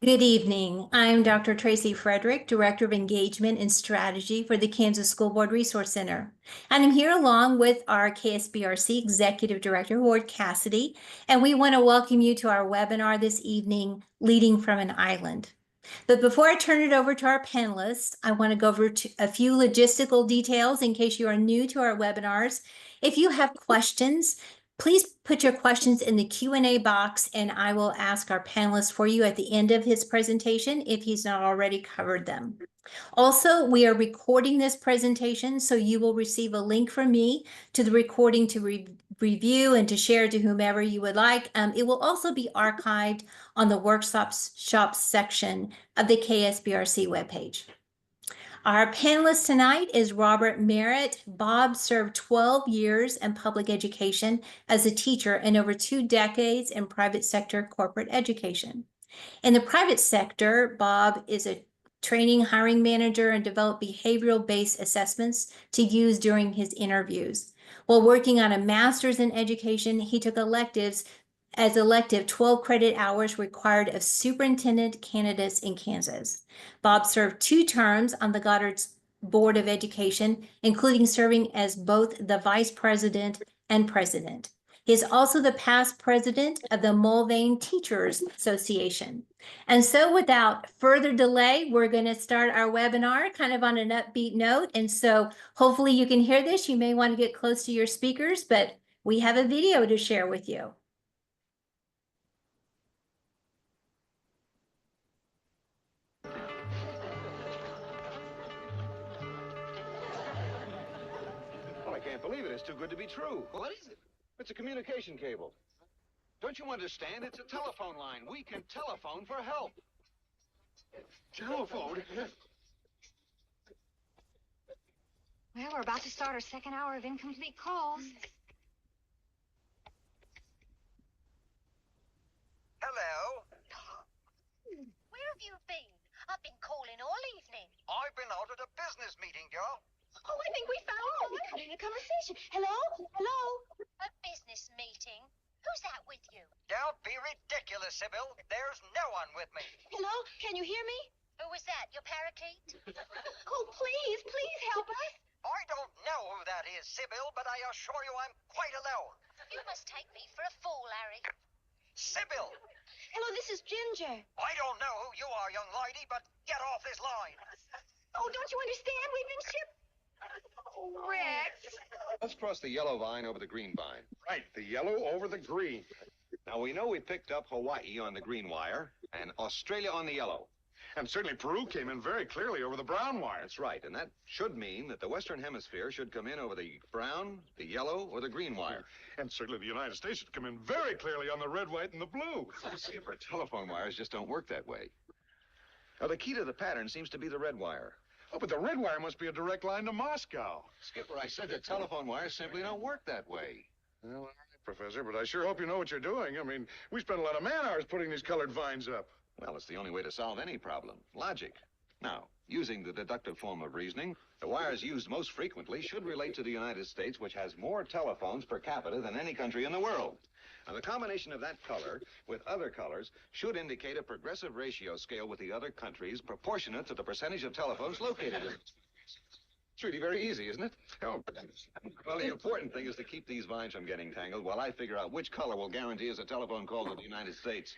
Good evening. I'm Dr. Tracy Frederick, Director of Engagement and Strategy for the Kansas School Board Resource Center. And I'm here along with our KSBRC Executive Director, Ward Cassidy, and we want to welcome you to our webinar this evening, Leading from an Island. But before I turn it over to our panelists, I want to go over a few logistical details in case you are new to our webinars. If you have questions, please put your questions in the Q&A box and I will ask our panelists for you at the end of his presentation if he's not already covered them. Also, we are recording this presentation, so you will receive a link from me to the recording to review and to share to whomever you would like. It will also be archived on the workshops section of the KSBRC webpage. Our panelist tonight is Robert Merritt. Bob served 12 years in public education as a teacher and over 2 decades in private sector corporate education. In the private sector, Bob is a training hiring manager and developed behavioral-based assessments to use during his interviews. While working on a master's in education, he took electives as elective 12 credit hours required of superintendent candidates in Kansas. Bob served 2 terms on the Goddard Board of Education, including serving as both the vice president and president. He is also the past president of the Mulvane Teachers Association. And so without further delay, we're going to start our webinar kind of on an upbeat note. And so hopefully you can hear this. You may want to get close to your speakers, but we have a video to share with you. Well, I can't believe it. It's too good to be true. What is it? It's a communication cable. Don't you understand? It's a telephone line. We can telephone for help. Telephone? Well, we're about to start our second hour of incomplete calls. Hello? Where have you been? I've been calling all evening. I've been out at a business meeting, girl. Oh, I think we found one. We're having a conversation. Hello? Hello? A business meeting? Who's that with you? Don't be ridiculous, Sybil. There's no one with me. Hello? Can you hear me? Who was that? Your parakeet? Oh, please help us. I don't know who that is, Sybil, but I assure you I'm quite alone. You must take me for a fool, Harry. Sybil! Hello, this is Ginger. I don't know who you are, young lady, but get off this line. Oh, don't you understand? We've been shipped. Oh, Rex. Let's cross the yellow vine over the green vine. Right, the yellow over the green. Now, we know we picked up Hawaii on the green wire and Australia on the yellow. And certainly Peru came in very clearly over the brown wire. That's right, and that should mean that the Western Hemisphere should come in over the brown, the yellow, or the green wire. And certainly the United States should come in very clearly on the red, white, and the blue. See, if our telephone wires just don't work that way. Now, the key to the pattern seems to be the red wire. Oh, but the red wire must be a direct line to Moscow. Skipper, I said the telephone wires simply don't work that way. Well, all right, Professor, but I sure hope you know what you're doing. I mean, we spent a lot of man-hours putting these colored vines up. Well, it's the only way to solve any problem. Logic. Now, using the deductive form of reasoning, the wires used most frequently should relate to the United States, which has more telephones per capita than any country in the world. Now, the combination of that color with other colors should indicate a progressive ratio scale with the other countries proportionate to the percentage of telephones located in it. It's really very easy, isn't it? Oh, Well, the important thing is to keep these vines from getting tangled while I figure out which color will guarantee us a telephone call to the United States.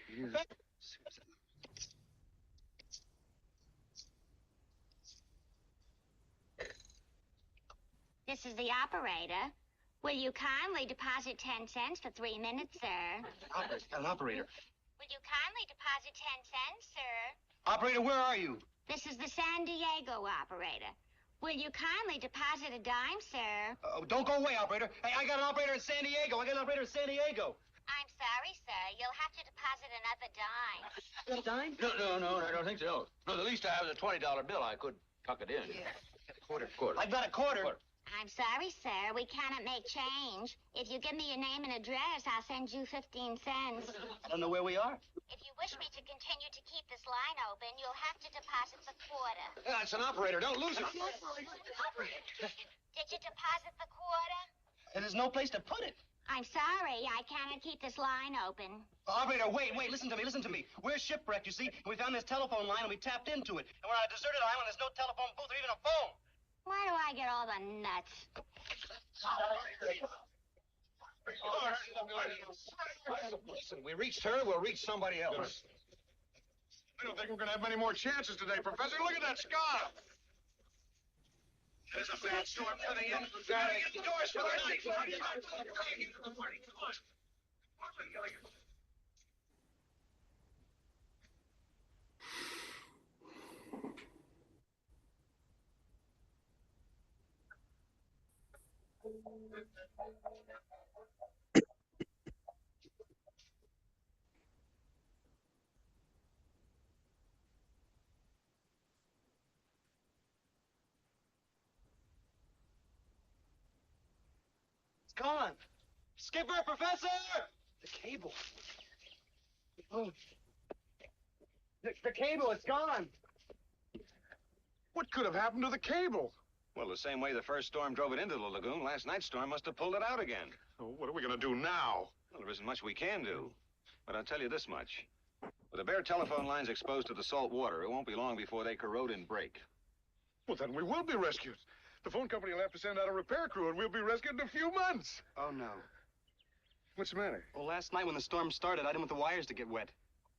This is the operator. Will you kindly deposit 10 cents for 3 minutes, sir? An operator. Will you kindly deposit 10 cents, sir? Operator, where are you? This is the San Diego operator. Will you kindly deposit a dime, sir? Don't go away, operator. Hey, I got an operator in San Diego. I got an operator in San Diego. I'm sorry, sir. You'll have to deposit another dime. You got a dime? No, I don't think so. No, the least I have is a $20 bill. I could tuck it in. Yeah. Quarter. I got a quarter. I'm sorry, sir. We cannot make change. If you give me your name and address, I'll send you 15 cents. I don't know where we are. If you wish me to continue to keep this line open, you'll have to deposit the quarter. Yeah, it's an operator. Don't lose it. Did you deposit the quarter? And there's no place to put it. I'm sorry, I cannot keep this line open. Operator, wait, listen to me. We're shipwrecked, you see, and we found this telephone line and we tapped into it. And we're on a deserted island, there's no telephone booth or even a phone. Why do I get all the nuts? Listen, we reached her, we'll reach somebody else. I don't think we're going to have many more chances today, Professor. Look at that sky. There's a bad storm coming in. Get the doors for the night. It's gone. Skipper, Professor! The cable. Oh. The cable, it's gone. What could have happened to the cable? Well, the same way the first storm drove it into the lagoon, last night's storm must have pulled it out again. Oh, what are we going to do now? Well, there isn't much we can do. But I'll tell you this much. With the bare telephone lines exposed to the salt water, it won't be long before they corrode and break. Well, then we will be rescued. The phone company will have to send out a repair crew, and we'll be rescued in a few months. Oh, no. What's the matter? Well, last night when the storm started, I didn't want the wires to get wet.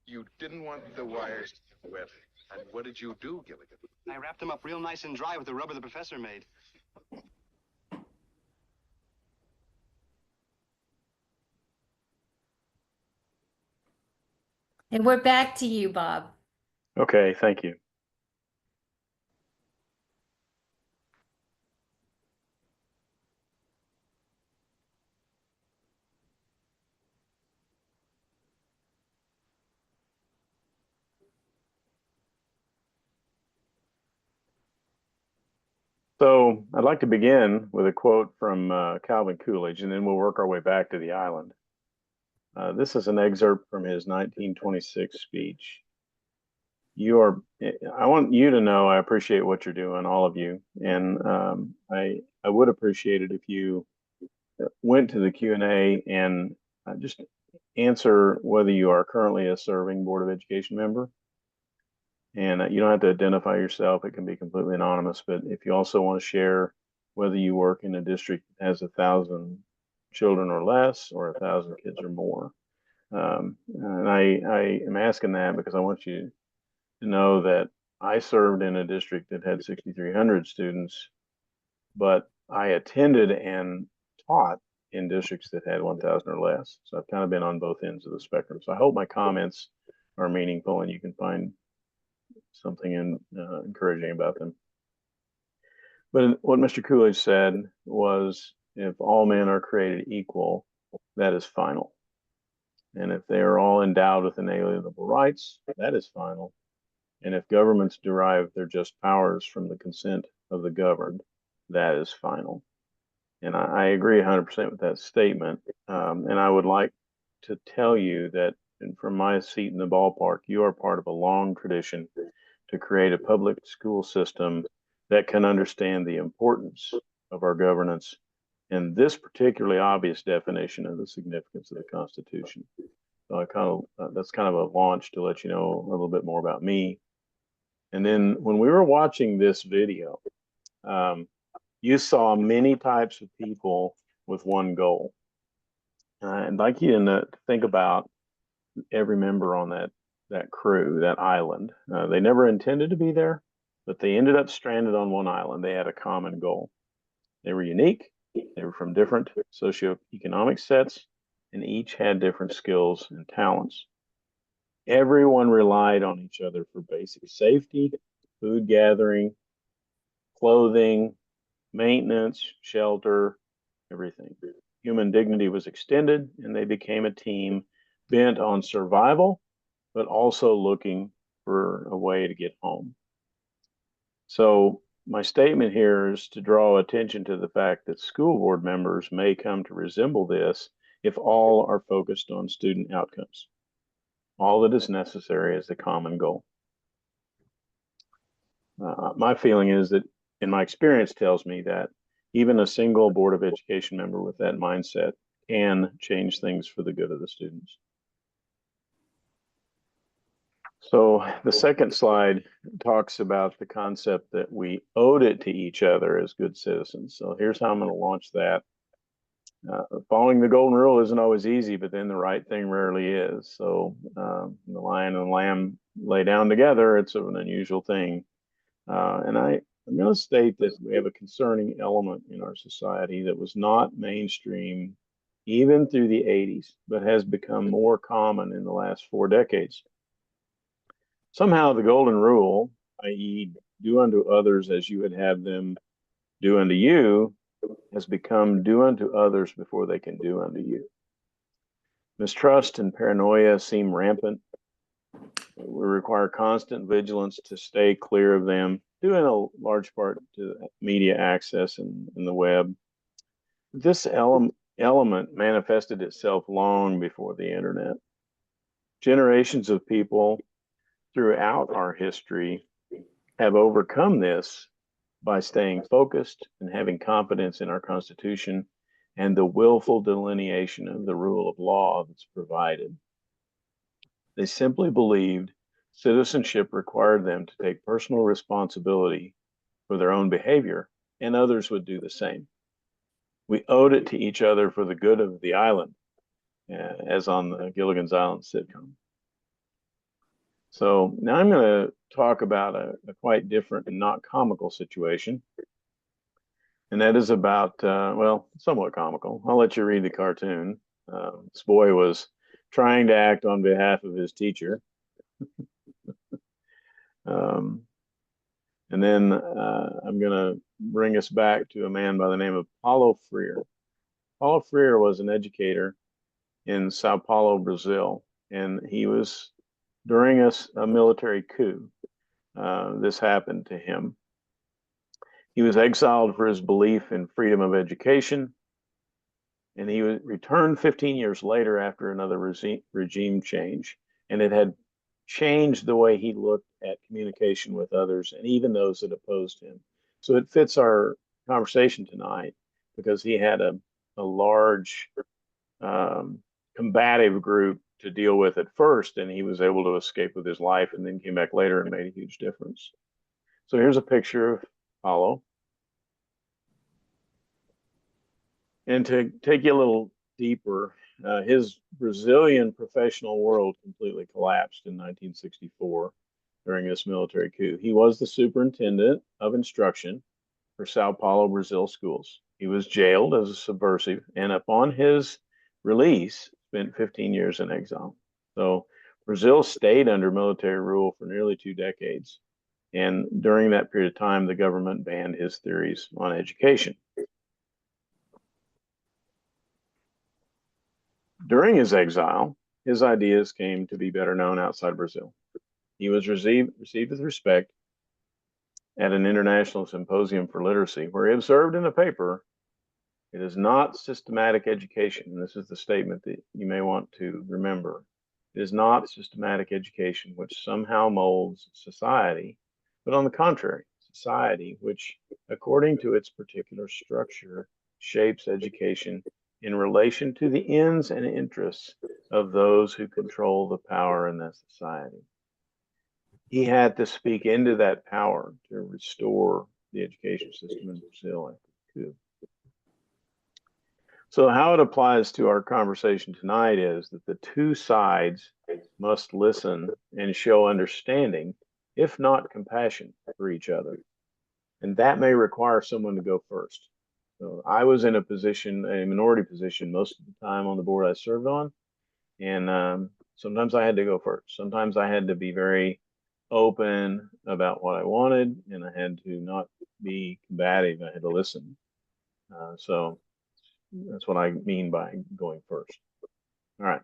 You didn't want the wires to get wet. And what did you do, Gilligan? I wrapped them up real nice and dry with the rubber the professor made. And we're back to you, Bob. Okay, thank you. So I'd like to begin with a quote from Calvin Coolidge, and then we'll work our way back to the island. This is an excerpt from his 1926 speech. I want you to know I appreciate what you're doing, all of you, and I would appreciate it if you went to the Q&A and just answer whether you are currently a serving Board of Education member. And you don't have to identify yourself. It can be completely anonymous. But if you also want to share whether you work in a district that has 1,000 children or less, or 1,000 kids or more. And I am asking that because I want you to know that I served in a district that had 6,300 students, but I attended and taught in districts that had 1,000 or less. So I've kind of been on both ends of the spectrum. So I hope my comments are meaningful and you can find something encouraging about them. But what Mr. Coolidge said was, if all men are created equal, that is final. And if they are all endowed with inalienable rights, that is final. And if governments derive their just powers from the consent of the governed, that is final. And I agree 100% with that statement. And I would like to tell you that, and from my seat in the ballpark, you are part of a long tradition to create a public school system that can understand the importance of our governance and this particularly obvious definition of the significance of the Constitution. So that's kind of a launch to let you know a little bit more about me. And then when we were watching this video, you saw many types of people with one goal. I'd like you to think about every member on that crew, that island. They never intended to be there, but they ended up stranded on one island. They had a common goal. They were unique. They were from different socioeconomic sets, and each had different skills and talents. Everyone relied on each other for basic safety, food gathering, clothing, maintenance, shelter, everything. Human dignity was extended, and they became a team bent on survival, but also looking for a way to get home. So my statement here is to draw attention to the fact that school board members may come to resemble this if all are focused on student outcomes. All that is necessary is the common goal. My feeling is that, and my experience tells me that even a single Board of Education member with that mindset can change things for the good of the students. So the second slide talks about the concept that we owed it to each other as good citizens. So here's how I'm going to launch that. Following the golden rule isn't always easy, but then the right thing rarely is. So the lion and the lamb lay down together. It's an unusual thing. And I'm going to state that we have a concerning element in our society that was not mainstream even through the 80s, but has become more common in the last 4 decades. Somehow the golden rule, i.e. do unto others as you would have them do unto you, has become do unto others before they can do unto you. Mistrust and paranoia seem rampant. We require constant vigilance to stay clear of them, due in a large part to media access and the web. This element manifested itself long before the internet. Generations of people throughout our history have overcome this by staying focused and having confidence in our Constitution and the willful delineation of the rule of law that's provided. They simply believed citizenship required them to take personal responsibility for their own behavior, and others would do the same. We owed it to each other for the good of the island, as on the Gilligan's Island sitcom. So now I'm going to talk about a quite different and not comical situation. And that is about, well, somewhat comical. I'll let you read the cartoon. This boy was trying to act on behalf of his teacher. And then I'm going to bring us back to a man by the name of Paulo Freire. Paulo Freire was an educator in Sao Paulo, Brazil, and he was during a military coup. This happened to him. He was exiled for his belief in freedom of education, and he returned 15 years later after another regime change, and it had changed the way he looked at communication with others and even those that opposed him. So it fits our conversation tonight because he had a large combative group to deal with at first, and he was able to escape with his life and then came back later and made a huge difference. So here's a picture of Paulo. And to take you a little deeper, his Brazilian professional world completely collapsed in 1964 during this military coup. He was the superintendent of instruction for Sao Paulo, Brazil schools. He was jailed as a subversive, and upon his release, spent 15 years in exile. So Brazil stayed under military rule for nearly 2 decades. And during that period of time, the government banned his theories on education. During his exile, his ideas came to be better known outside Brazil. He was received with respect at an international symposium for literacy, where he observed in a paper, "It is not systematic education," and this is the statement that you may want to remember. "It is not systematic education which somehow molds society, but on the contrary, society which, according to its particular structure, shapes education in relation to the ends and interests of those who control the power in that society." He had to speak into that power to restore the education system in Brazil after the coup. So how it applies to our conversation tonight is that the two sides must listen and show understanding, if not compassion, for each other. And that may require someone to go first. So I was in a minority position most of the time on the board I served on. And sometimes I had to go first. Sometimes I had to be very open about what I wanted, and I had to not be combative. I had to listen. So that's what I mean by going first. All right.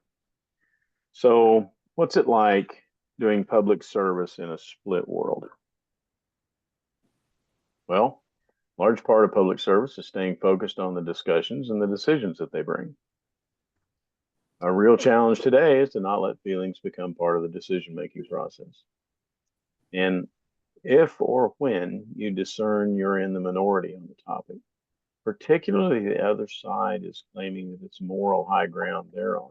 So what's it like doing public service in a split world? Well, large part of public service is staying focused on the discussions and the decisions that they bring. A real challenge today is to not let feelings become part of the decision-making process. And if or when you discern you're in the minority on the topic, particularly the other side is claiming that it's moral high ground they're on.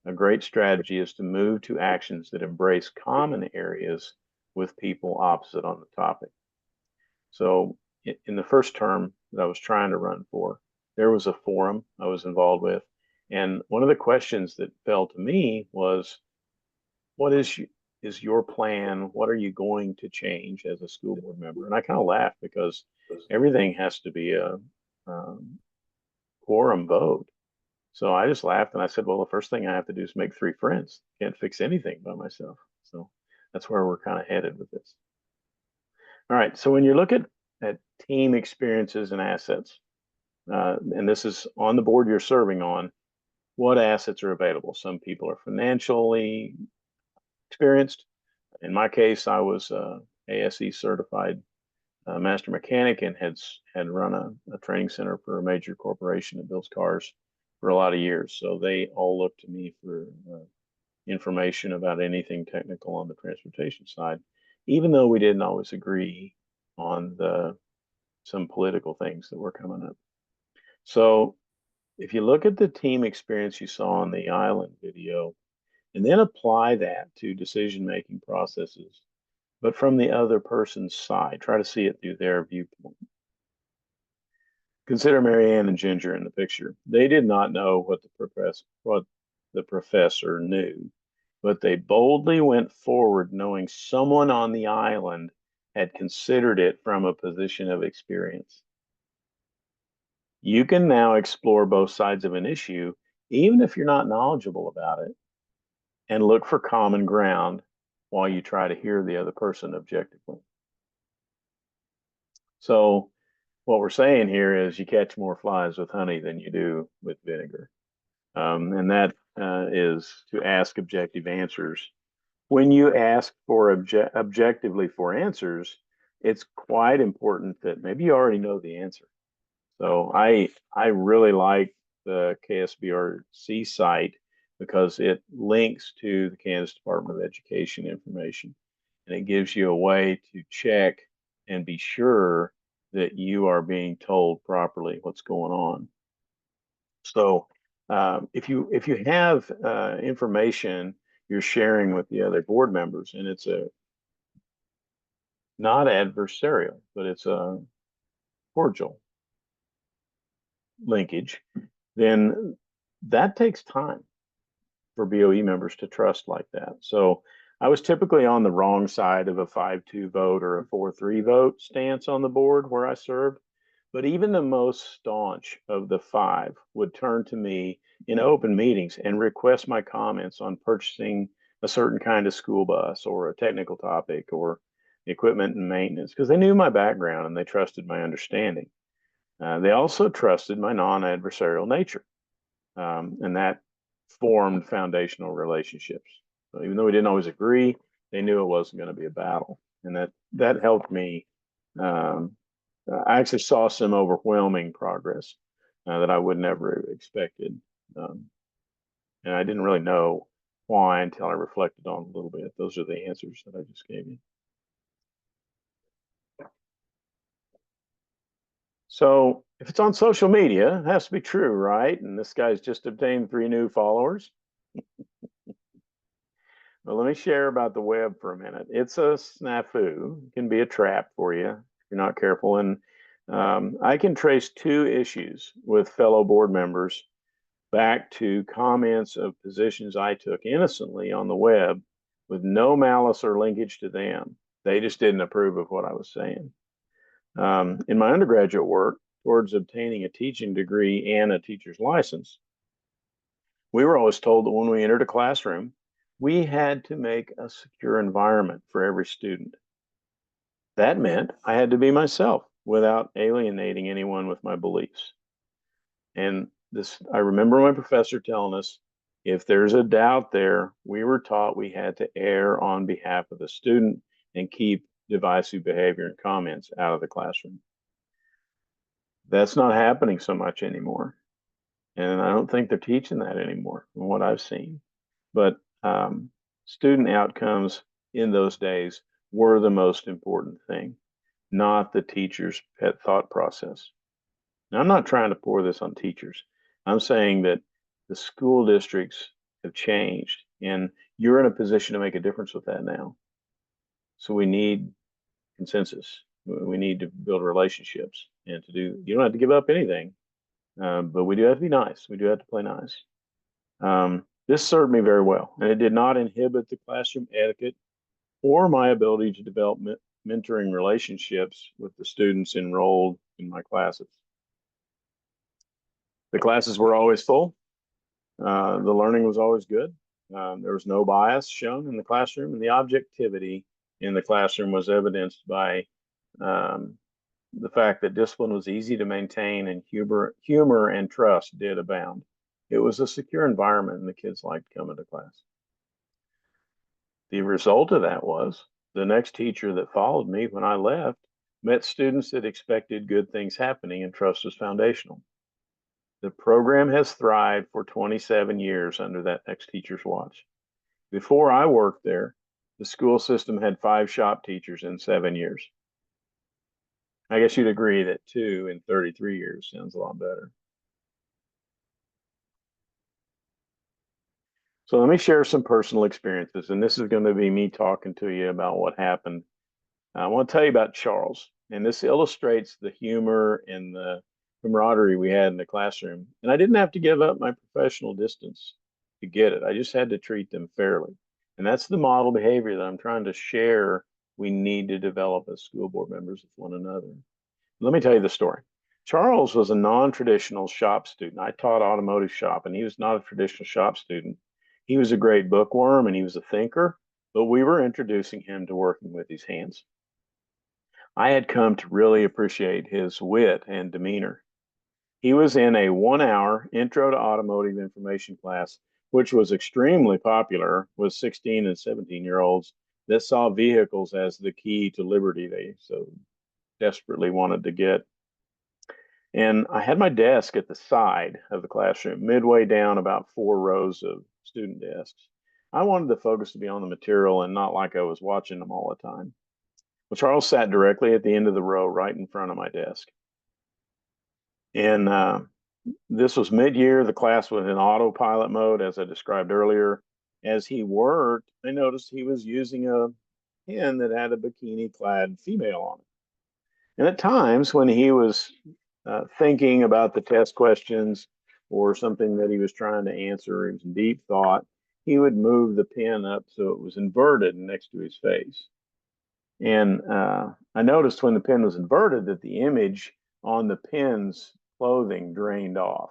A great strategy is to move to actions that embrace common areas with people opposite on the topic. So in the first term that I was trying to run for, there was a forum I was involved with. And one of the questions that fell to me was, what is your plan? What are you going to change as a school board member? And I kind of laughed because everything has to be a quorum vote. So I just laughed and I said, well, the first thing I have to do is make 3 friends. Can't fix anything by myself. So that's where we're kind of headed with this. All right. So when you look at team experiences and assets, and this is on the board you're serving on, what assets are available? Some people are financially experienced. In my case, I was ASE certified master mechanic and had run a training center for a major corporation that builds cars for a lot of years. So they all look to me for information about anything technical on the transportation side, even though we didn't always agree on some political things that were coming up. So if you look at the team experience you saw on the island video, and then apply that to decision-making processes, but from the other person's side, try to see it through their viewpoint. Consider Marianne and Ginger in the picture. They did not know what the professor knew, but they boldly went forward knowing someone on the island had considered it from a position of experience. You can now explore both sides of an issue, even if you're not knowledgeable about it, and look for common ground while you try to hear the other person objectively. So what we're saying here is you catch more flies with honey than you do with vinegar. And that is to ask objective answers. When you ask for objectively for answers, it's quite important that maybe you already know the answer. So I really like the KSBRC site because it links to the Kansas Department of Education information, and it gives you a way to check and be sure that you are being told properly what's going on. So if you have information you're sharing with the other board members, and it's not adversarial, but it's a cordial linkage, then that takes time for BOE members to trust like that. So I was typically on the wrong side of a 5-2 vote or a 4-3 vote stance on the board where I served. But even the most staunch of the 5 would turn to me in open meetings and request my comments on purchasing a certain kind of school bus or a technical topic or equipment and maintenance, because they knew my background and they trusted my understanding. They also trusted my non-adversarial nature, and that formed foundational relationships. So even though we didn't always agree, they knew it wasn't going to be a battle, and that helped me. I actually saw some overwhelming progress that I would never have expected, and I didn't really know why until I reflected on it a little bit. Those are the answers that I just gave you. So if it's on social media, it has to be true, right? And this guy's just obtained 3 new followers. Well, let me share about the web for a minute. It's a snafu. It can be a trap for you if you're not careful. And I can trace 2 issues with fellow board members back to comments of positions I took innocently on the web with no malice or linkage to them. They just didn't approve of what I was saying. In my undergraduate work towards obtaining a teaching degree and a teacher's license, we were always told that when we entered a classroom, we had to make a secure environment for every student. That meant I had to be myself without alienating anyone with my beliefs. And I remember my professor telling us, if there's a doubt there, we were taught we had to err on behalf of the student and keep divisive behavior and comments out of the classroom. That's not happening so much anymore. And I don't think they're teaching that anymore from what I've seen. But student outcomes in those days were the most important thing, not the teacher's pet thought process. Now, I'm not trying to pour this on teachers. I'm saying that the school districts have changed, and you're in a position to make a difference with that now. So we need consensus. We need to build relationships, and you don't have to give up anything, but we do have to be nice. We do have to play nice. This served me very well, and it did not inhibit the classroom etiquette or my ability to develop mentoring relationships with the students enrolled in my classes. The classes were always full. The learning was always good. There was no bias shown in the classroom, and the objectivity in the classroom was evidenced by the fact that discipline was easy to maintain and humor and trust did abound. It was a secure environment, and the kids liked coming to class. The result of that was the next teacher that followed me when I left met students that expected good things happening, and trust was foundational. The program has thrived for 27 years under that next teacher's watch. Before I worked there, the school system had 5 shop teachers in 7 years. I guess you'd agree that 2 in 33 years sounds a lot better. So let me share some personal experiences, and this is going to be me talking to you about what happened. I want to tell you about Charles, and this illustrates the humor and the camaraderie we had in the classroom. And I didn't have to give up my professional distance to get it. I just had to treat them fairly. And that's the model behavior that I'm trying to share we need to develop as school board members with one another. Let me tell you the story. Charles was a non-traditional shop student. I taught automotive shop, and he was not a traditional shop student. He was a great bookworm, and he was a thinker, but we were introducing him to working with his hands. I had come to really appreciate his wit and demeanor. He was in a 1-hour intro to automotive information class, which was extremely popular with 16 and 17-year-olds that saw vehicles as the key to liberty they so desperately wanted to get. And I had my desk at the side of the classroom, midway down about 4 rows of student desks. I wanted the focus to be on the material and not like I was watching them all the time. Well, Charles sat directly at the end of the row, right in front of my desk. And this was mid-year. The class was in autopilot mode, as I described earlier. As he worked, I noticed he was using a pen that had a bikini-clad female on it. And at times when he was thinking about the test questions or something that he was trying to answer, he was in deep thought, he would move the pen up so it was inverted next to his face. And I noticed when the pen was inverted that the image on the pen's clothing drained off.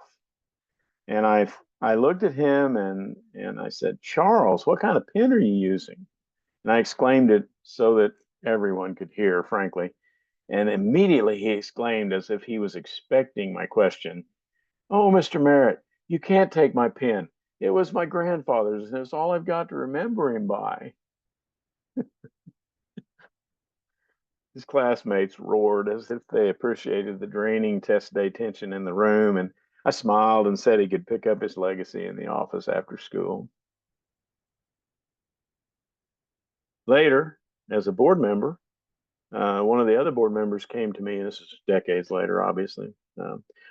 And I looked at him and I said, "Charles, what kind of pen are you using?" And I exclaimed it so that everyone could hear, frankly. And immediately he exclaimed, as if he was expecting my question, "Oh, Mr. Merritt, you can't take my pen. It was my grandfather's, and it's all I've got to remember him by." His classmates roared as if they appreciated the draining test day tension in the room, and I smiled and said he could pick up his legacy in the office after school. Later, as a board member, one of the other board members came to me, and this is decades later, obviously.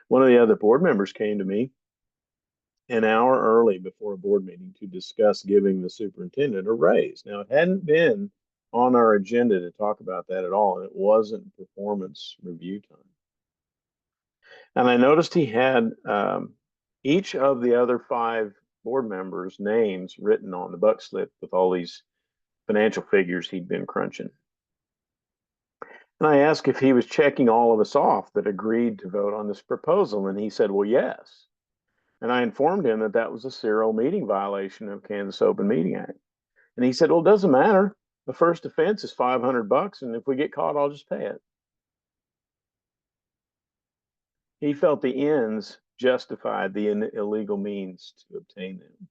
One of the other board members came to me an hour early before a board meeting to discuss giving the superintendent a raise. Now, it hadn't been on our agenda to talk about that at all, and it wasn't performance review time. And I noticed he had each of the other 5 board members' names written on the buck slip with all these financial figures he'd been crunching. And I asked if he was checking all of us off that agreed to vote on this proposal, and he said, "Well, yes." And I informed him that that was a serial meeting violation of Kansas Open Meeting Act. And he said, "Well, it doesn't matter. The first offense is $500, and if we get caught, I'll just pay it." He felt the ends justified the illegal means to obtain them,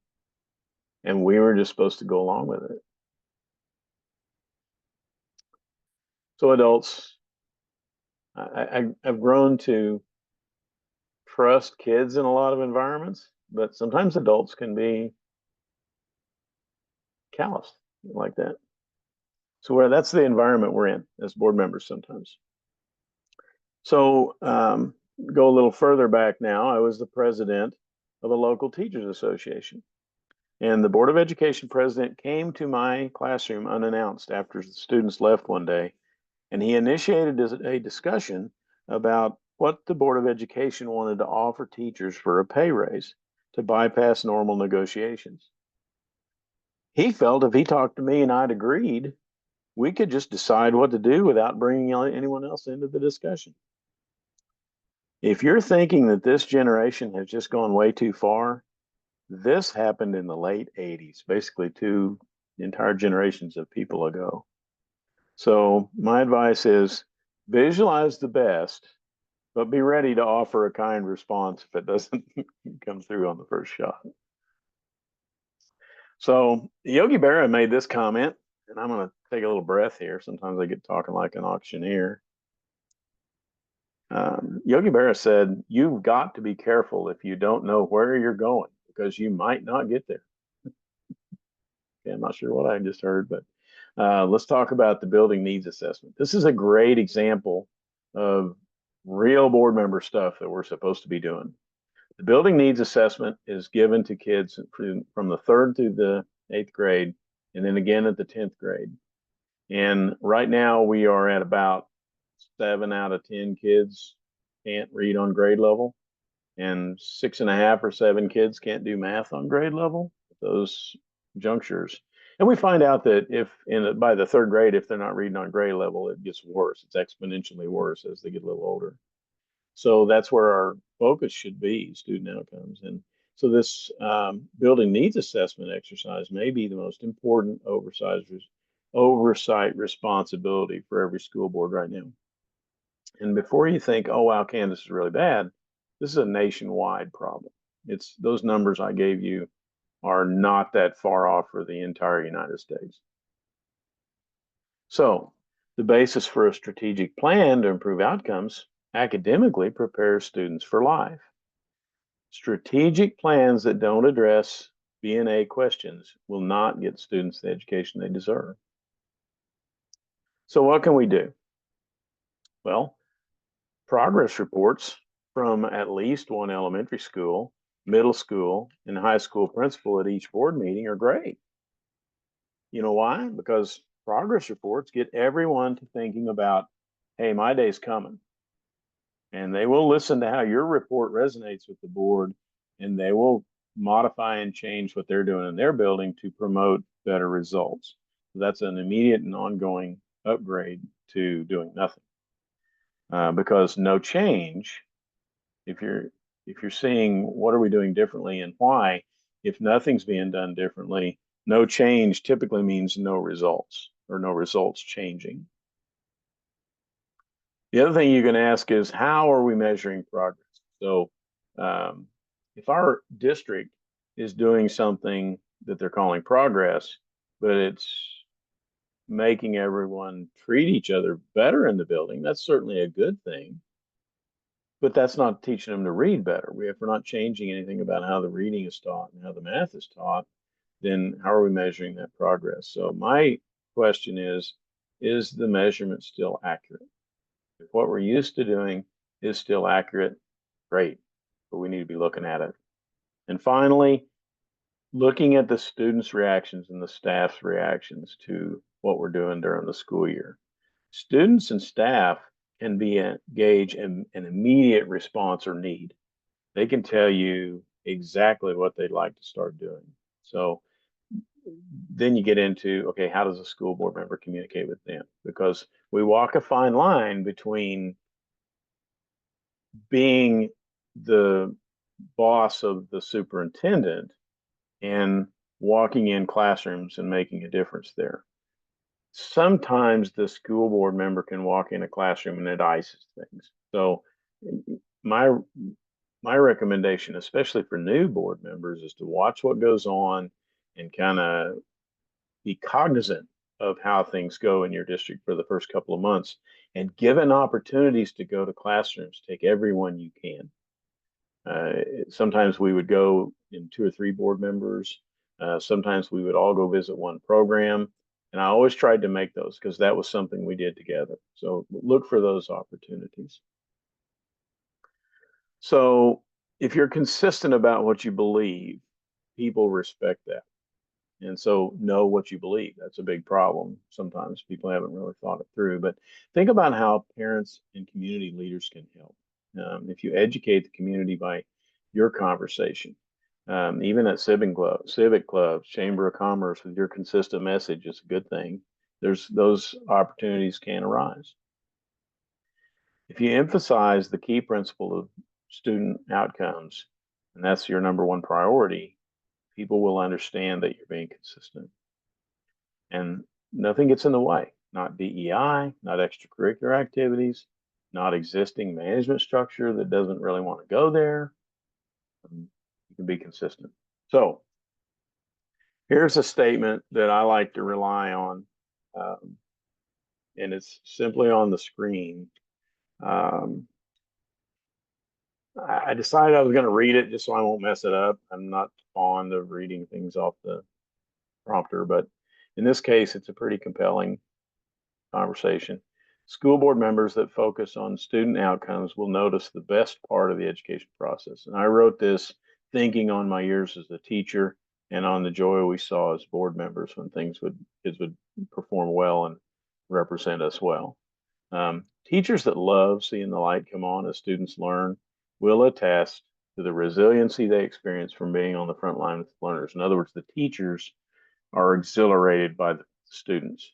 and we were just supposed to go along with it. So adults, I've grown to trust kids in a lot of environments, but sometimes adults can be calloused like that. So that's the environment we're in as board members sometimes. So go a little further back now. I was the president of a local teachers association. And the Board of Education president came to my classroom unannounced after the students left one day. And he initiated a discussion about what the Board of Education wanted to offer teachers for a pay raise to bypass normal negotiations. He felt if he talked to me and I'd agreed, we could just decide what to do without bringing anyone else into the discussion. If you're thinking that this generation has just gone way too far, this happened in the late 80s, basically 2 entire generations of people ago. So my advice is visualize the best, but be ready to offer a kind response if it doesn't come through on the first shot. So Yogi Berra made this comment, and I'm going to take a little breath here. Sometimes I get talking like an auctioneer. Yogi Berra said, "You've got to be careful if you don't know where you're going, because you might not get there." Okay, I'm not sure what I just heard, but let's talk about the building needs assessment. This is a great example of real board member stuff that we're supposed to be doing. The building needs assessment is given to kids from the 3rd through the 8th grade, and then again at the 10th grade. And right now we are at about 7 out of 10 kids can't read on grade level, and 6.5 or 7 kids can't do math on grade level, those junctures. And we find out that by the 3rd grade, if they're not reading on grade level, it gets worse. It's exponentially worse as they get a little older. So that's where our focus should be, student outcomes. And so this building needs assessment exercise may be the most important oversight responsibility for every school board right now. And before you think, oh, wow, Kansas is really bad, this is a nationwide problem. Those numbers I gave you are not that far off for the entire United States. So the basis for a strategic plan to improve outcomes academically prepares students for life. Strategic plans that don't address B&A questions will not get students the education they deserve. So what can we do? Well, progress reports from at least one elementary school, middle school, and high school principal at each board meeting are great. You know why? Because progress reports get everyone to thinking about, hey, my day's coming. And they will listen to how your report resonates with the board, and they will modify and change what they're doing in their building to promote better results. So that's an immediate and ongoing upgrade to doing nothing. Because no change, if you're seeing what are we doing differently and why, if nothing's being done differently, no change typically means no results or no results changing. The other thing you can ask is, how are we measuring progress? So if our district is doing something that they're calling progress, but it's making everyone treat each other better in the building, that's certainly a good thing. But that's not teaching them to read better. If we're not changing anything about how the reading is taught and how the math is taught, then how are we measuring that progress? So my question is the measurement still accurate? If what we're used to doing is still accurate, great, but we need to be looking at it. And finally, looking at the students' reactions and the staff's reactions to what we're doing during the school year. Students and staff can gauge an immediate response or need. They can tell you exactly what they'd like to start doing. So then you get into, okay, how does a school board member communicate with them? Because we walk a fine line between being the boss of the superintendent and walking in classrooms and making a difference there. Sometimes the school board member can walk in a classroom and it ices things. So my recommendation, especially for new board members, is to watch what goes on and kind of be cognizant of how things go in your district for the first couple of months. And given opportunities to go to classrooms, take everyone you can. Sometimes we would go in 2 or 3 board members. Sometimes we would all go visit one program. And I always tried to make those because that was something we did together. So look for those opportunities. So if you're consistent about what you believe, people respect that. And so know what you believe. That's a big problem. Sometimes people haven't really thought it through, but think about how parents and community leaders can help. If you educate the community by your conversation, even at civic clubs, chamber of commerce, with your consistent message is a good thing. Those opportunities can arise. If you emphasize the key principle of student outcomes, and that's your number one priority, people will understand that you're being consistent. And nothing gets in the way, not DEI, not extracurricular activities, not existing management structure that doesn't really want to go there. You can be consistent. So here's a statement that I like to rely on, and it's simply on the screen. I decided I was going to read it just so I won't mess it up. I'm not fond of reading things off the prompter, but in this case, it's a pretty compelling conversation. School board members that focus on student outcomes will notice the best part of the education process. And I wrote this thinking on my years as a teacher and on the joy we saw as board members when kids would perform well and represent us well. Teachers that love seeing the light come on as students learn will attest to the resiliency they experience from being on the front line with learners. In other words, the teachers are exhilarated by the students.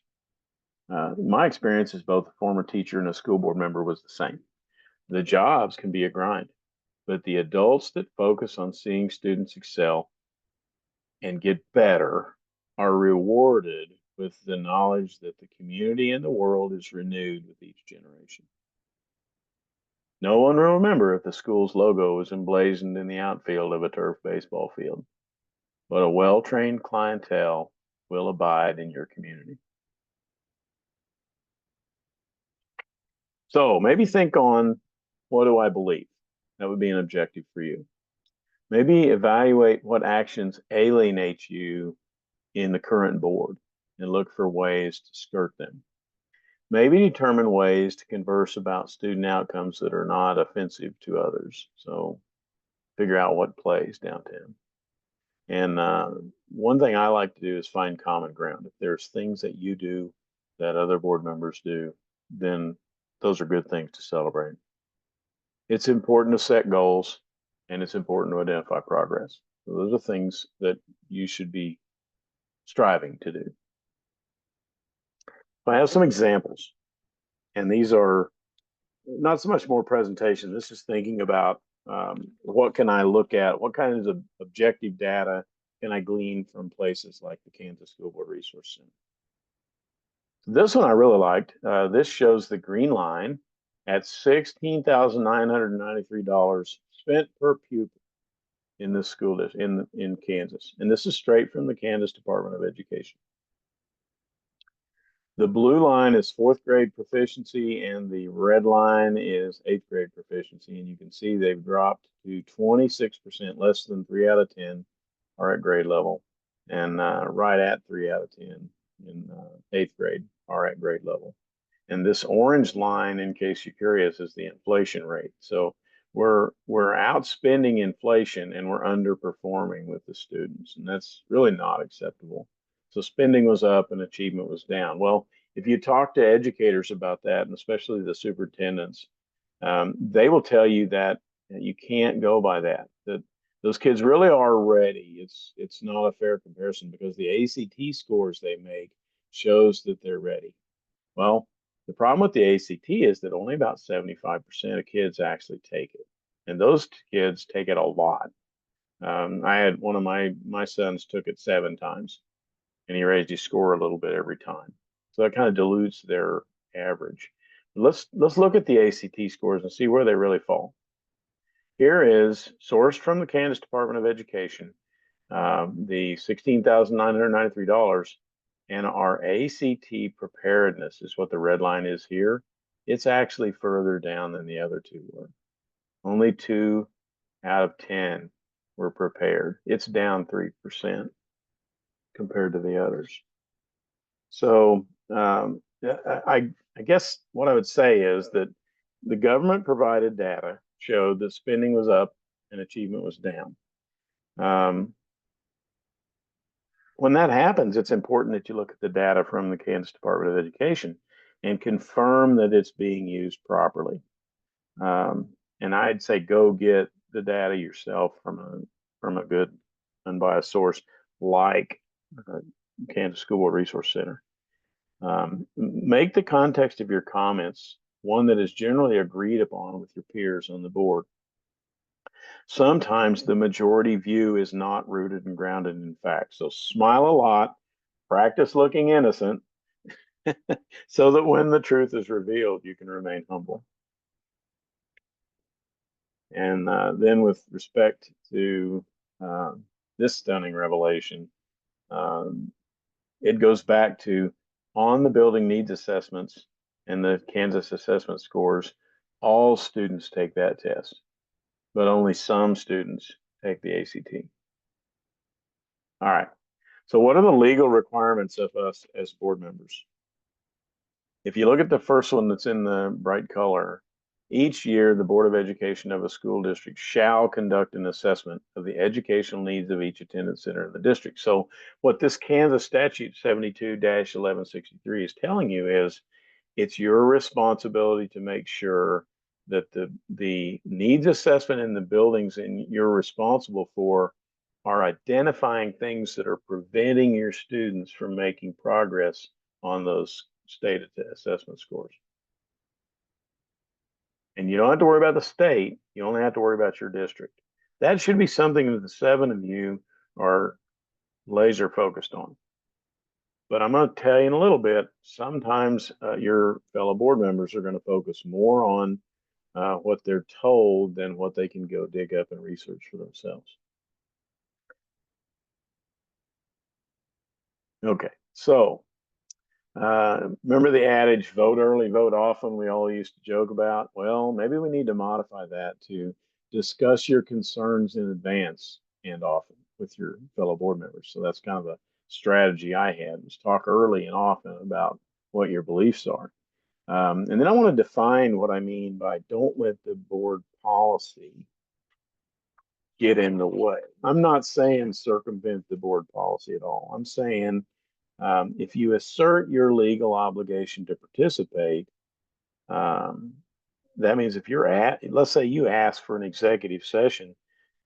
My experience as both a former teacher and a school board member was the same. The jobs can be a grind, but the adults that focus on seeing students excel and get better are rewarded with the knowledge that the community and the world is renewed with each generation. No one will remember if the school's logo was emblazoned in the outfield of a turf baseball field, but a well-trained clientele will abide in your community. So maybe think on, what do I believe? That would be an objective for you. Maybe evaluate what actions alienate you in the current board and look for ways to skirt them. Maybe determine ways to converse about student outcomes that are not offensive to others. So figure out what plays downtown. And one thing I like to do is find common ground. If there's things that you do that other board members do, then those are good things to celebrate. It's important to set goals, and it's important to identify progress. So those are things that you should be striving to do. I have some examples, and these are not so much more presentation. This is thinking about what can I look at? What kinds of objective data can I glean from places like the Kansas School Board Resource Center? So this one I really liked. This shows the green line at $16,993 spent per pupil in this school district in Kansas. And this is straight from the Kansas Department of Education. The blue line is 4th grade proficiency, and the red line is 8th grade proficiency. And you can see they've dropped to 26%, less than 3 out of 10 are at grade level, and right at 3 out of 10 in 8th grade are at grade level. And this orange line, in case you're curious, is the inflation rate. So we're outspending inflation and we're underperforming with the students, and that's really not acceptable. So spending was up and achievement was down. Well, if you talk to educators about that, and especially the superintendents, they will tell you that you can't go by that, that those kids really are ready. It's not a fair comparison because the ACT scores they make shows that they're ready. Well, the problem with the ACT is that only about 75% of kids actually take it. And those kids take it a lot. I had one of my sons took it 7 times, and he raised his score a little bit every time. So that kind of dilutes their average. Let's look at the ACT scores and see where they really fall. Here is sourced from the Kansas Department of Education, the $16,993, and our ACT preparedness is what the red line is here. It's actually further down than the other two were. Only 2 out of 10 were prepared. It's down 3% compared to the others. So I guess what I would say is that the government provided data showed that spending was up and achievement was down. When that happens, it's important that you look at the data from the Kansas Department of Education and confirm that it's being used properly. And I'd say go get the data yourself from a good unbiased source like Kansas School Board Resource Center. Make the context of your comments one that is generally agreed upon with your peers on the board. Sometimes the majority view is not rooted and grounded in fact. So smile a lot, practice looking innocent, so that when the truth is revealed, you can remain humble. And then with respect to this stunning revelation, it goes back to on the building needs assessments and the Kansas assessment scores, all students take that test, but only some students take the ACT. All right, so what are the legal requirements of us as board members? If you look at the first one that's in the bright color, each year the Board of Education of a school district shall conduct an assessment of the educational needs of each attendance center in the district. So what this Kansas statute 72-1163 is telling you is it's your responsibility to make sure that the needs assessment in the buildings and you're responsible for are identifying things that are preventing your students from making progress on those state assessment scores. And you don't have to worry about the state, you only have to worry about your district. That should be something that the 7 of you are laser focused on. But I'm going to tell you in a little bit, sometimes your fellow board members are going to focus more on what they're told than what they can go dig up and research for themselves. Okay, so remember the adage, vote early, vote often, we all used to joke about? Well, maybe we need to modify that to discuss your concerns in advance and often with your fellow board members. So that's kind of a strategy I had, was talk early and often about what your beliefs are. And then I want to define what I mean by don't let the board policy get in the way. I'm not saying circumvent the board policy at all. I'm saying if you assert your legal obligation to participate, that means if you're let's say you ask for an executive session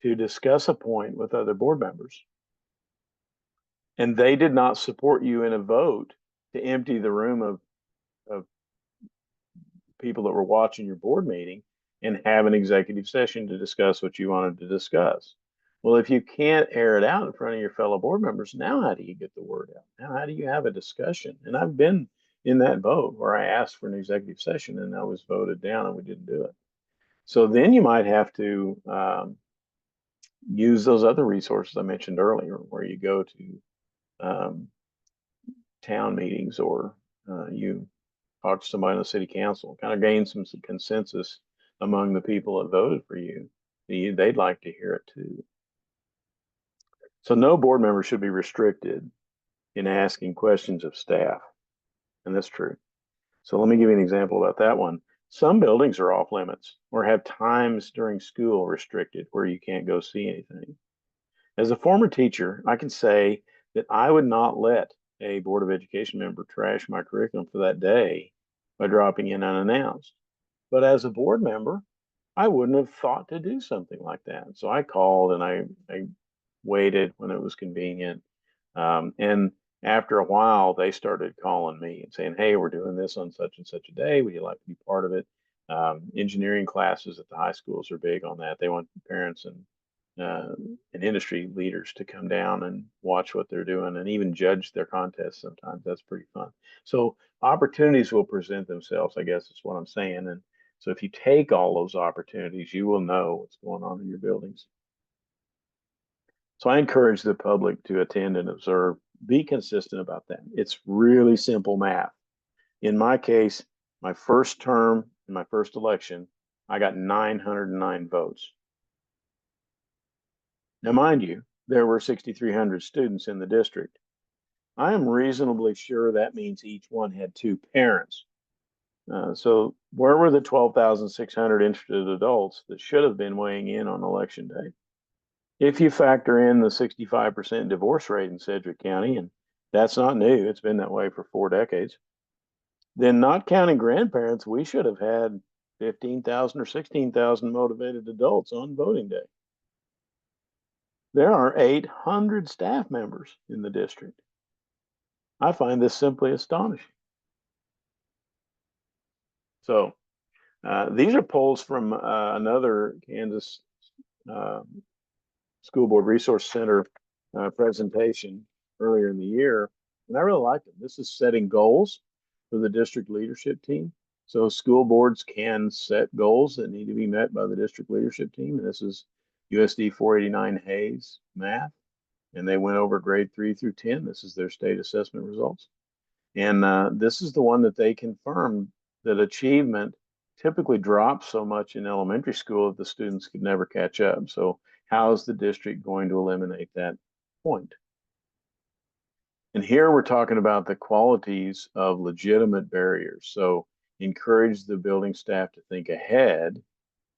to discuss a point with other board members, and they did not support you in a vote to empty the room of people that were watching your board meeting and have an executive session to discuss what you wanted to discuss. Well, if you can't air it out in front of your fellow board members, now how do you get the word out? Now, how do you have a discussion? And I've been in that vote where I asked for an executive session and I was voted down and we didn't do it. So then you might have to use those other resources I mentioned earlier, where you go to town meetings or you talk to somebody on the city council, kind of gain some consensus among the people that voted for you. They'd like to hear it too. So no board member should be restricted in asking questions of staff. And that's true. So let me give you an example about that one. Some buildings are off limits or have times during school restricted where you can't go see anything. As a former teacher, I can say that I would not let a Board of Education member trash my curriculum for that day by dropping in unannounced. But as a board member, I wouldn't have thought to do something like that. So I called and I waited when it was convenient. And after a while, they started calling me and saying, hey, we're doing this on such and such a day. Would you like to be part of it? Engineering classes at the high schools are big on that. They want parents and industry leaders to come down and watch what they're doing and even judge their contests sometimes. That's pretty fun. So opportunities will present themselves, I guess is what I'm saying. And so if you take all those opportunities, you will know what's going on in your buildings. So I encourage the public to attend and observe. Be consistent about that. It's really simple math. In my case, my first term, in my first election, I got 909 votes. Now, mind you, there were 6,300 students in the district. I am reasonably sure that means each one had 2 parents. So where were the 12,600 interested adults that should have been weighing in on election day? If you factor in the 65% divorce rate in Sedgwick County, and that's not new, it's been that way for 4 decades, then not counting grandparents, we should have had 15,000 or 16,000 motivated adults on voting day. There are 800 staff members in the district. I find this simply astonishing. So these are polls from another Kansas School Board Resource Center presentation earlier in the year, and I really like them. This is setting goals for the district leadership team. So school boards can set goals that need to be met by the district leadership team. And this is USD 489 Hayes math, and they went over grade 3 through 10. This is their state assessment results. And this is the one that they confirmed that achievement typically drops so much in elementary school that the students could never catch up. So how is the district going to eliminate that point? And here we're talking about the qualities of legitimate barriers. So encourage the building staff to think ahead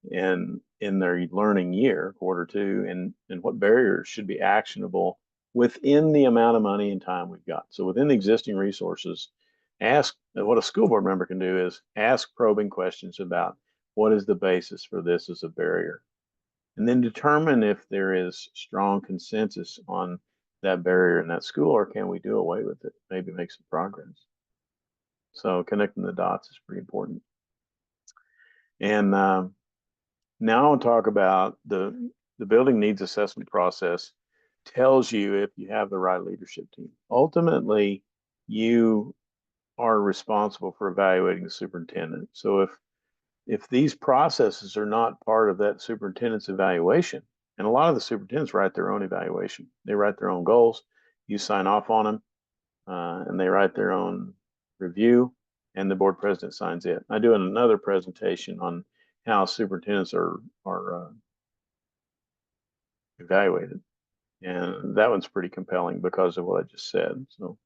in their learning year, quarter 2, and what barriers should be actionable within the amount of money and time we've got. So within the existing resources, ask what a school board member can do is ask probing questions about what is the basis for this as a barrier, and then determine if there is strong consensus on that barrier in that school, or can we do away with it, maybe make some progress. So connecting the dots is pretty important. And now I'll talk about the building needs assessment process. Tells you if you have the right leadership team. Ultimately, you are responsible for evaluating the superintendent. So if these processes are not part of that superintendent's evaluation, and a lot of the superintendents write their own evaluation, they write their own goals, you sign off on them, and they write their own review, and the board president signs it. I do another presentation on how superintendents are evaluated. And that one's pretty compelling because of what I just said. So,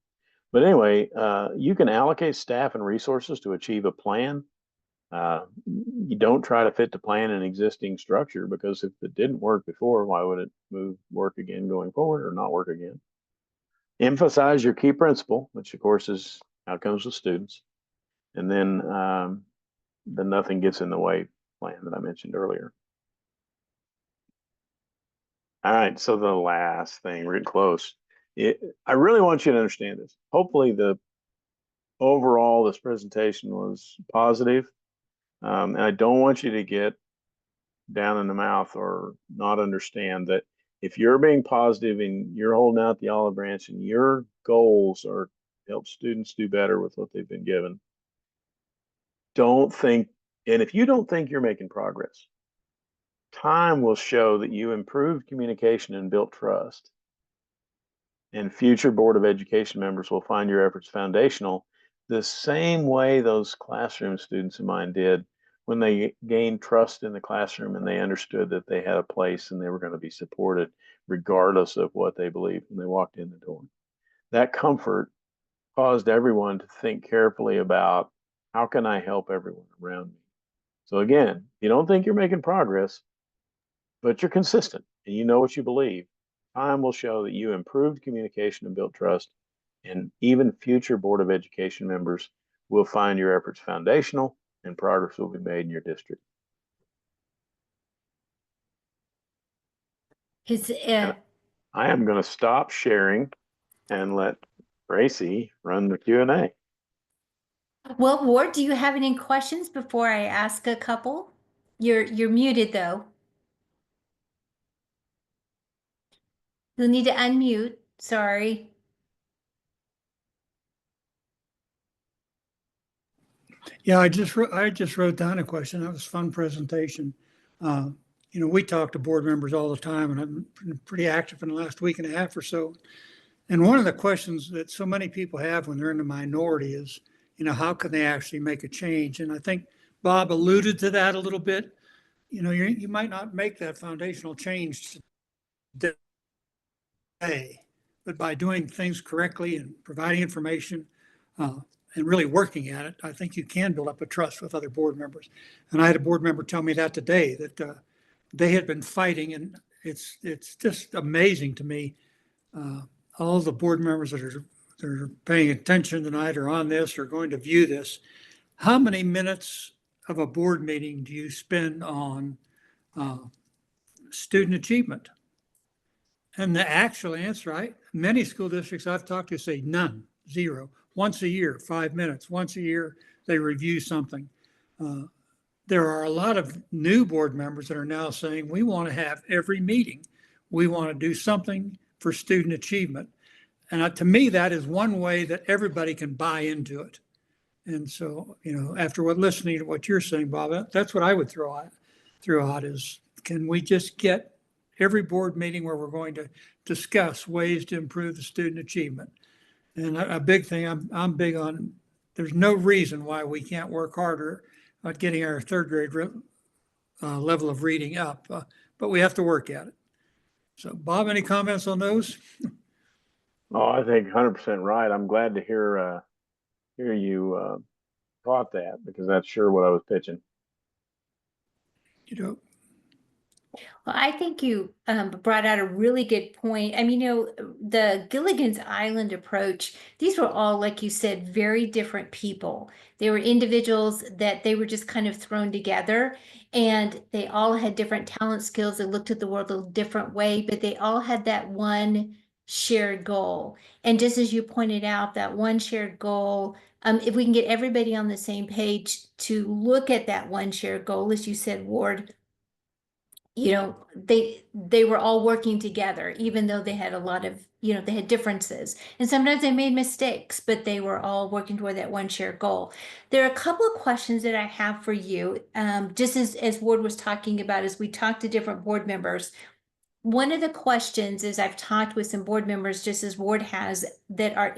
but anyway, you can allocate staff and resources to achieve a plan. You don't try to fit the plan in existing structure, because if it didn't work before, why would it work again going forward or not work again? Emphasize your key principle, which of course is outcomes with students. And then the nothing gets in the way plan that I mentioned earlier. All right, so the last thing, we're getting close. I really want you to understand this. Hopefully overall, this presentation was positive. And I don't want you to get down in the mouth or not understand that if you're being positive and you're holding out the olive branch and your goals are to help students do better with what they've been given, don't think, and if you don't think you're making progress, time will show that you improved communication and built trust. And future Board of Education members will find your efforts foundational the same way those classroom students of mine did when they gained trust in the classroom and they understood that they had a place and they were going to be supported regardless of what they believed when they walked in the door. That comfort caused everyone to think carefully about, how can I help everyone around me? So again, you don't think you're making progress, but you're consistent and you know what you believe. Time will show that you improved communication and built trust, and even future Board of Education members will find your efforts foundational and progress will be made in your district. I am going to stop sharing and let Tracy run the Q&A. Well, Ward, do you have any questions before I ask a couple? You're muted though. You'll need to unmute. Sorry. Yeah, I just wrote down a question. That was a fun presentation. You know, we talk to board members all the time, and I've been pretty active in the last week and a half or so. And one of the questions that so many people have when they're in the minority is, you know, how can they actually make a change? And I think Bob alluded to that a little bit. You know, you might not make that foundational change today, but by doing things correctly and providing information, and really working at it, I think you can build up a trust with other board members. And I had a board member tell me that today, that they had been fighting, and it's just amazing to me. All the board members that are paying attention tonight or on this or going to view this, how many minutes of a board meeting do you spend on student achievement? And the actual answer, many school districts I've talked to say none, zero. Once a year, 5 minutes. Once a year, they review something. There are a lot of new board members that are now saying, we want to have every meeting. We want to do something for student achievement. And to me, that is one way that everybody can buy into it. And so, after listening to what you're saying, Bob, that's what I would throw out is, can we just get every board meeting where we're going to discuss ways to improve the student achievement? And a big thing I'm big on, there's no reason why we can't work harder at getting our third grade level of reading up, but we have to work at it. So Bob, any comments on those? Oh, I think 100% right. I'm glad to hear you thought that, because that's sure what I was pitching. Well, I think you brought out a really good point. I mean, the Gilligan's Island approach, these were all, like you said, very different people. They were individuals that they were just kind of thrown together, and they all had different talent skills. They looked at the world a different way, but they all had that one shared goal. And just as you pointed out, that one shared goal, if we can get everybody on the same page to look at that one shared goal, as you said, Ward, they were all working together, even though they had a lot of, they had differences. And sometimes they made mistakes, but they were all working toward that one shared goal. There are a couple of questions that I have for you. Just as Ward was talking about, as we talked to different board members, one of the questions is, I've talked with some board members, just as Ward has, that are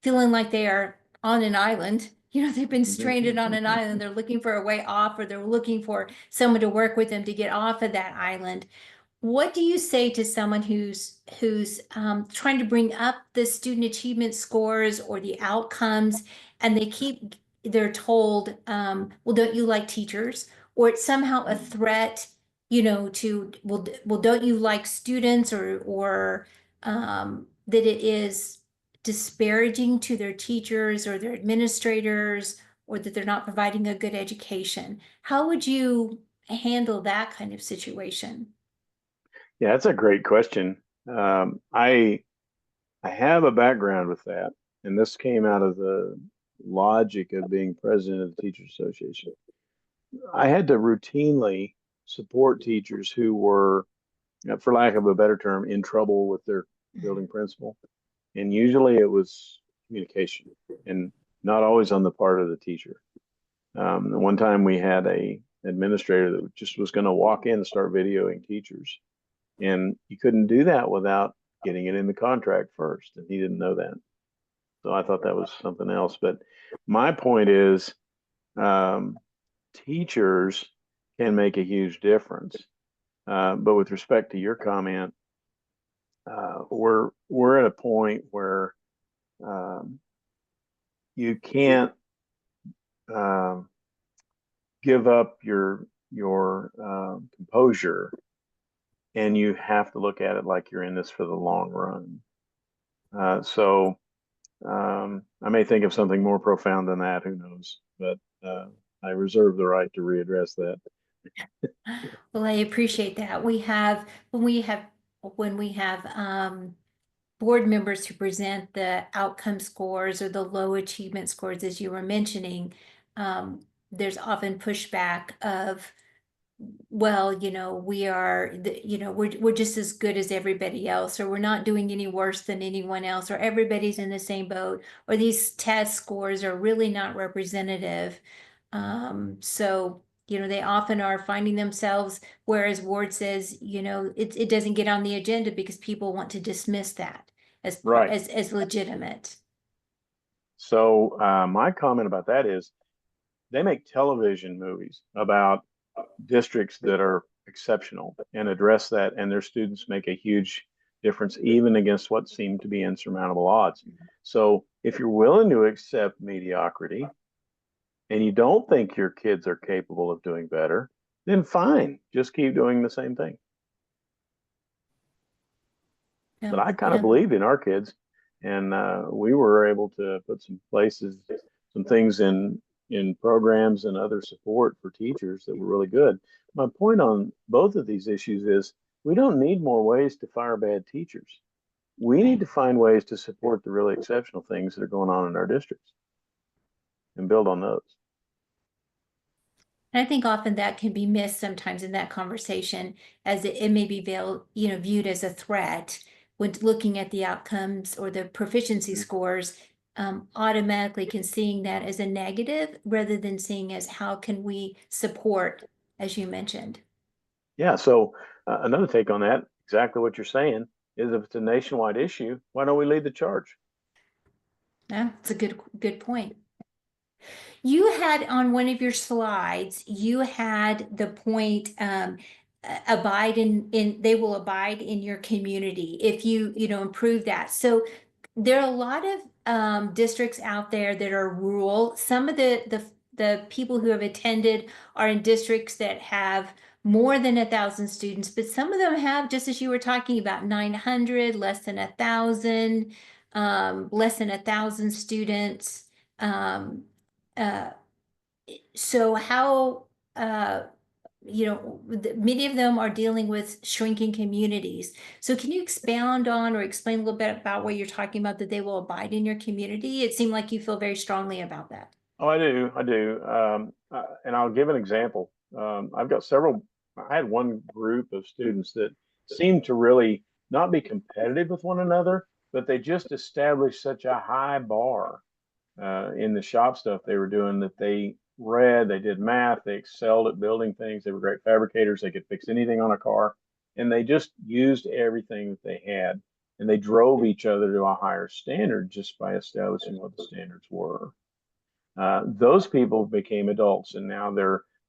feeling like they are on an island. They've been stranded on an island. They're looking for a way off, or they're looking for someone to work with them to get off of that island. What do you say to someone who's trying to bring up the student achievement scores or the outcomes, and they're told, well, don't you like teachers? Or it's somehow a threat, well, don't you like students, or that it is disparaging to their teachers or their administrators, or that they're not providing a good education. How would you handle that kind of situation? Yeah, that's a great question. I have a background with that, and this came out of the logic of being president of the Teachers Association. I had to routinely support teachers who were, for lack of a better term, in trouble with their building principal. And usually it was communication, and not always on the part of the teacher. One time we had a administrator that just was going to walk in and start videoing teachers, and you couldn't do that without getting it in the contract first, and he didn't know that. So I thought that was something else. But my point is, teachers can make a huge difference. But with respect to your comment, we're at a point where you can't give up your composure, and you have to look at it like you're in this for the long run. So I may think of something more profound than that, who knows, but I reserve the right to readdress that. Well, I appreciate that. When we have board members who present the outcome scores or the low achievement scores, as you were mentioning, there's often pushback of, well, we're just as good as everybody else, or we're not doing any worse than anyone else, or everybody's in the same boat, or these test scores are really not representative. So they often are finding themselves, whereas Ward says, it doesn't get on the agenda because people want to dismiss that as right, as legitimate. So my comment about that is, they make television movies about districts that are exceptional and address that, and their students make a huge difference, even against what seem to be insurmountable odds. So If you're willing to accept mediocrity and you don't think your kids are capable of doing better, then fine, just keep doing the same thing. But I kind of believed in our kids, and we were able to put some things in programs and other support for teachers that were really good. My point on both of these issues is we don't need more ways to fire bad teachers. We need to find ways to support the really exceptional things that are going on in our districts and build on those. And I think often that can be missed sometimes in that conversation, as it may be viewed as a threat when looking at the outcomes or the proficiency scores, automatically can seeing that as a negative rather than seeing as how can we support, as you mentioned. Yeah, so another take on that, exactly what you're saying, is if it's a nationwide issue, why don't we lead the charge? Yeah, it's a good point. You had on one of your slides, you had the point, they will abide in your community if you improve that. So there are a lot of districts out there that are rural. Some of the people who have attended are in districts that have more than 1,000 students, but some of them have, just as you were talking about, 900, less than 1,000, less than 1,000 students. So how, many of them are dealing with shrinking communities. So can you expound on or explain a little bit about what you're talking about, that they will abide in your community? It seemed like you feel very strongly about that. Oh, I do. And I'll give an example. I've got I had one group of students that seemed to really not be competitive with one another, but they just established such a high bar in the shop stuff they were doing that they read, they did math, they excelled at building things, they were great fabricators, they could fix anything on a car, and they just used everything that they had, and they drove each other to a higher standard just by establishing what the standards were. Those people became adults, and now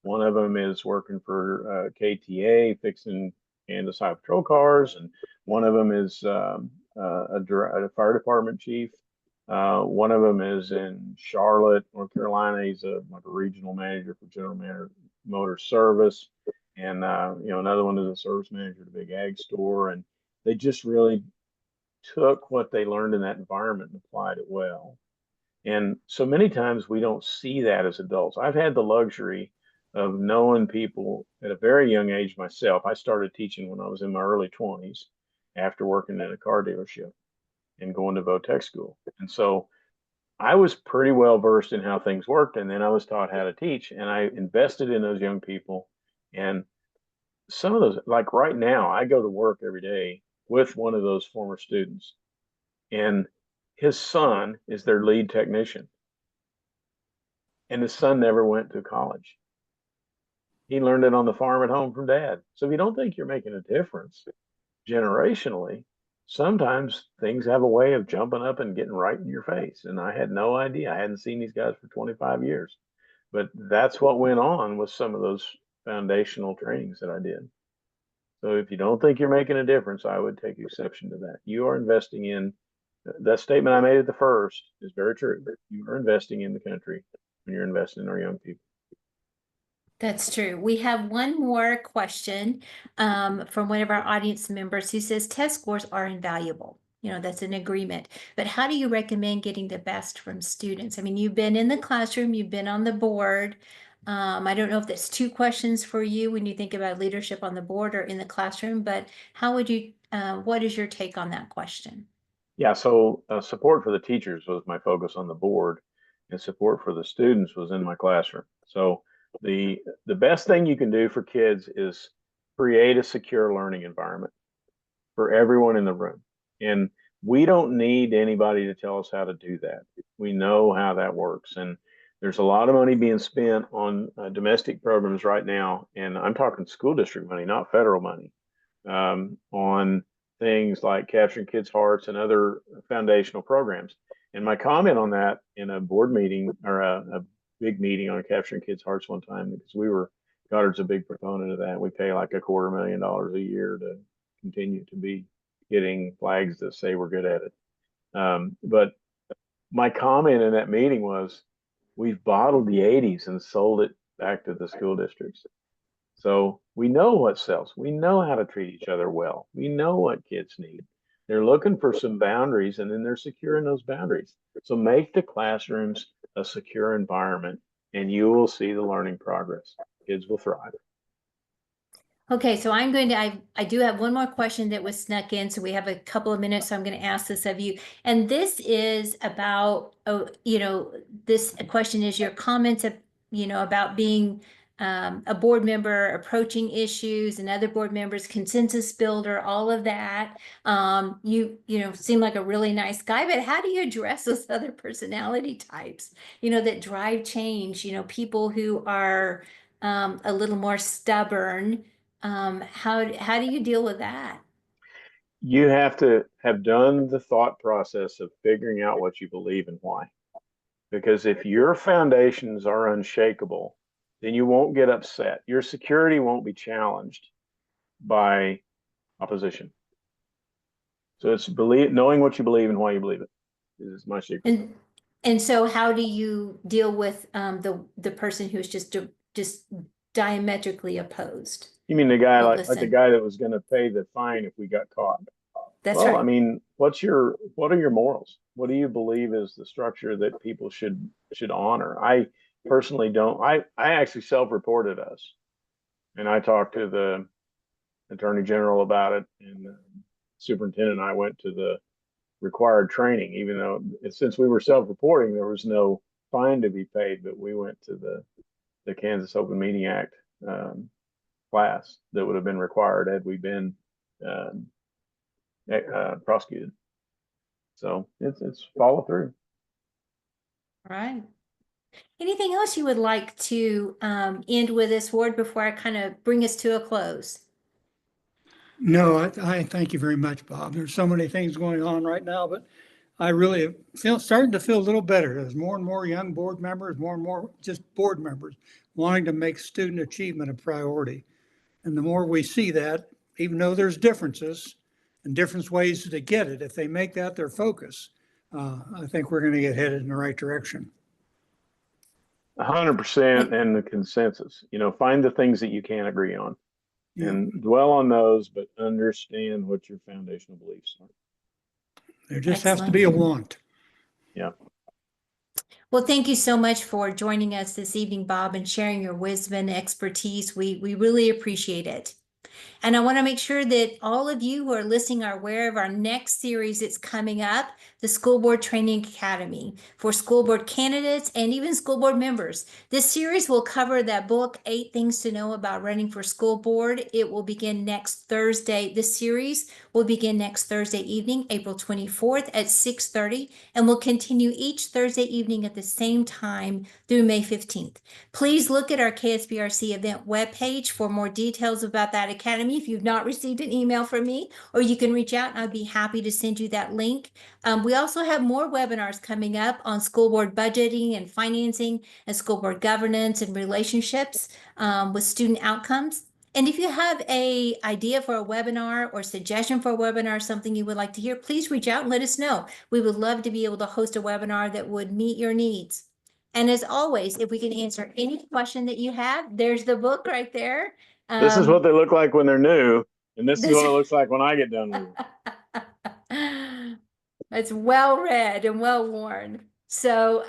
one of them is working for KTA fixing Kansas Highway Patrol cars, and one of them is a fire department chief. One of them is in Charlotte, North Carolina. He's like a regional manager for General Motor Service, and another one is a service manager at a big ag store. And they just really took what they learned in that environment and applied it well. And so many times we don't see that as adults. I've had the luxury of knowing people at a very young age myself. I started teaching when I was in my early 20s after working at a car dealership and going to Votech school. And so I was pretty well versed in how things worked. And then I was taught how to teach, and I invested in those young people. And some of those, like right now, I go to work every day with one of those former students, and his son is their lead technician. And his son never went to college. He learned it on the farm at home from dad. So if you don't think you're making a difference generationally, sometimes things have a way of jumping up and getting right in your face. And I had no idea. I hadn't seen these guys for 25 years. But that's what went on with some of those foundational trainings that I did. So if you don't think you're making a difference, I would take exception to that. You are investing in that statement I made at the first is very true. You are investing in the country when you're investing in our young people. That's true. We have one more question from one of our audience members who says test scores are invaluable. That's an agreement. But how do you recommend getting the best from students? I mean, you've been in the classroom, you've been on the board. I don't know if that's two questions for you when you think about leadership on the board or in the classroom, but what is your take on that question? Yeah, so support for the teachers was my focus on the board, and support for the students was in my classroom. So the best thing you can do for kids is create a secure learning environment for everyone in the room. And we don't need anybody to tell us how to do that. We know how that works. And there's a lot of money being spent on domestic programs right now. And I'm talking school district money, not federal money, on things like Capturing Kids' Hearts and other foundational programs. And my comment on that in a board meeting or a big meeting on Capturing Kids' Hearts one time, because Goddard's a big proponent of that. We pay like $250,000 a year to continue to be getting flags that say we're good at it. But my comment in that meeting was, we've bottled the 80s and sold it back to the school districts. So we know what sells. We know how to treat each other well. We know what kids need. They're looking for some boundaries, and then they're securing those boundaries. So make the classrooms a secure environment, and you will see the learning progress. Kids will thrive. Okay, so I'm going to, I do have one more question that was snuck in, so we have a couple of minutes, so I'm going to ask this of you. And this is about, this question is your comments of, about being a board member, approaching issues, and other board members, consensus builder, all of that. You seem like a really nice guy, but how do you address those other personality types, that drive change, people who are a little more stubborn? How do you deal with that? You have to have done the thought process of figuring out what you believe and why. Because if your foundations are unshakable, then you won't get upset. Your security won't be challenged by opposition. So it's knowing what you believe and why you believe it is my secret. And so how do you deal with the person who's just diametrically opposed? You mean the guy like the guy that was going to pay the fine if we got caught? That's right. I mean, what are your morals? What do you believe is the structure that people should honor? I personally don't. I actually self-reported us, and I talked to the Attorney General about it, and Superintendent and I went to the required training, even though since we were self-reporting, there was no fine to be paid, but we went to the Kansas Open Meeting Act class that would have been required had we been prosecuted. So it's follow through. All right. Anything else you would like to end with this, Ward, before I kind of bring us to a close? No, I thank you very much, Bob. There's so many things going on right now, but I really starting to feel a little better. There's more and more young board members, more and more just board members wanting to make student achievement a priority. And the more we see that, even though there's differences and different ways to get it, if they make that their focus, I think we're going to get headed in the right direction. 100% and the consensus. Find the things that you can't agree on and dwell on those, but understand what your foundational beliefs are. There just has to be a want. Yeah. Well, thank you so much for joining us this evening, Bob, and sharing your wisdom and expertise. We really appreciate it. And I want to make sure that all of you who are listening are aware of our next series that's coming up, the School Board Training Academy for school board candidates and even school board members. This series will cover that book, 8 Things to Know About Running for School Board. It will begin next Thursday. This series will begin next Thursday evening, April 24th at 6:30, and will continue each Thursday evening at the same time through May 15th. Please look at our KSBRC event webpage for more details about that academy if you've not received an email from me, or you can reach out and I'd be happy to send you that link. We also have more webinars coming up on school board budgeting and financing and school board governance and relationships with student outcomes. And if you have an idea for a webinar or suggestion for a webinar, something you would like to hear, please reach out and let us know. We would love to be able to host a webinar that would meet your needs. And as always, if we can answer any question that you have, there's the book right there. This is what they look like when they're new, and this is what it looks like when I get done with it. It's well read and well worn. So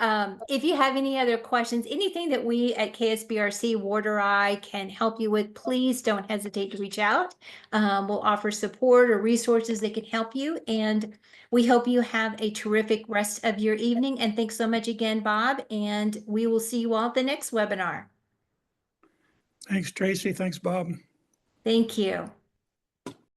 if you have any other questions, anything that we at KSBRC, Ward or I can help you with, please don't hesitate to reach out. We'll offer support or resources that can help you. And we hope you have a terrific rest of your evening. And thanks so much again, Bob. And we will see you all at the next webinar. Thanks, Tracy. Thanks, Bob. Thank you.